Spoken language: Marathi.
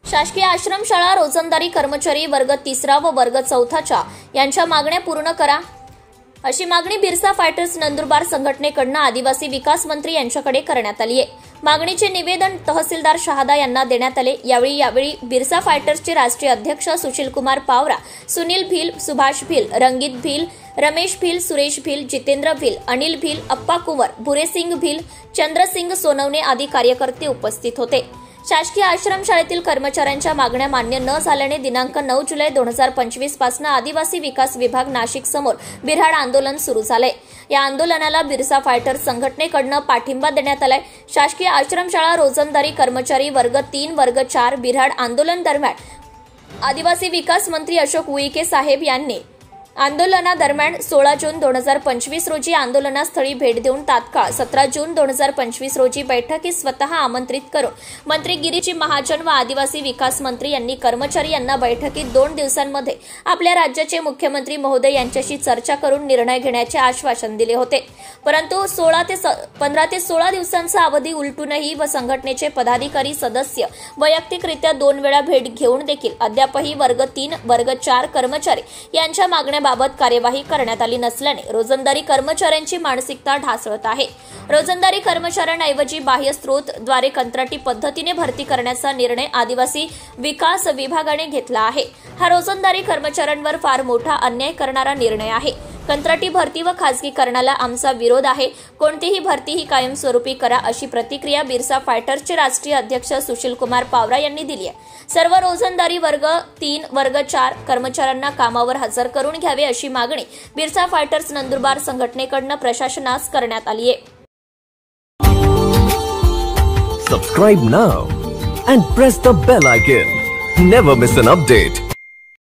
शासकीय आश्रमशाळा रोजंदारी कर्मचारी वर्ग 3 व वर्ग 4 यांच्या मागण्या पूर्ण करा अशी मागणी बिरसा फायटर्स नंदुरबार संघटनेकडून आदिवासी विकास मंत्री यांच्याकडे करण्यात आली आहे। मागणीचे निवेदन तहसीलदार शहादा यांना देण्यात आले। यावेळी बिरसा फायटर्सचे राष्ट्रीय अध्यक्ष सुशील कुमार पावरा, सुनील भील, सुभाष भील, रंगीत भील, रमेश भील, सुरेश भील, जितेंद्र भील, अनिल भील, अप्पा कुंवर, बुरेसिंग भील, चंद्रसिंग सोनवणे आदी कार्यकर्ते उपस्थित होते। शासकीय आश्रमशाळेतील कर्मचाऱ्यांच्या मागण्या मान्य न झाल्याने दिनांक 9 जुलै 2025 पासून आदिवासी विकास विभाग नाशिक समोर बिऱ्हाड आंदोलन सुरू झाले। या आंदोलनाला बिरसा फायटर्स संघटनेकडून पाठिंबा देण्यात आलाय। शासकीय आश्रमशाळा रोजंदारी कर्मचारी वर्ग 3 वर्ग 4 बिऱ्हाड आंदोलन दरम्यान आदिवासी विकास मंत्री अशोक उईके साहेब यांनी आंदोलनादरम्यान 16 जून 2025 रोजी आंदोलनास्थळी भेट देऊन तात्काळ 17 जून 2025 रोजी बैठकीस स्वतः आमंत्रित करून मंत्री गिरीजी महाजन व आदिवासी विकास मंत्री यांनी कर्मचारी यांना बैठकीत 2 दिवसांमध्ये आपल्या राज्याचे मुख्यमंत्री महोदय यांच्याशी चर्चा करून निर्णय घेण्याचे आश्वासन दिले होते। परंतु 15 ते 16 दिवसांचा अवधी उलटूनही व संघटनेचे पदाधिकारी सदस्य वैयक्तिकरित्या 2 वेळा भेट घेऊन देखील अद्यापही वर्ग 3 वर्ग 4 कर्मचारी यांच्या मागण्याबाबत कार्यवाही करण्यात आली नसल्याने रोजंदारी कर्मचाऱ्यांची मानसिकता ढासळत आहे। रोजंदारी कर्मचाऱ्यांऐवजी बाह्य स्रोतद्वारे कंत्राटी पद्धतीने भरती करण्याचा निर्णय आदिवासी विकास विभागाने घेतला आहे। हा रोजंदारी कर्मचाऱ्यांवर फार मोठा अन्याय करणारा निर्णय आहे। कंत्राटी भरती व खासगीकरणाला आमचा विरोध आहे। कोणतीही भरती ही कायमस्वरूपी करा अशी प्रतिक्रिया बिरसा फायटर्सचे राष्ट्रीय अध्यक्ष सुशील कुमार पावरा यांनी दिली आहे। सर्व रोजंदारी वर्ग 3 वर्ग 4 कर्मचाऱ्यांना कामावर हजर करून घ्यावे अशी मागणी बिरसा फायटर्स नंदुरबार संघटनेकडून प्रशासनास करण्यात आली आहे। Subscribe now and press the bell icon. Never miss an update.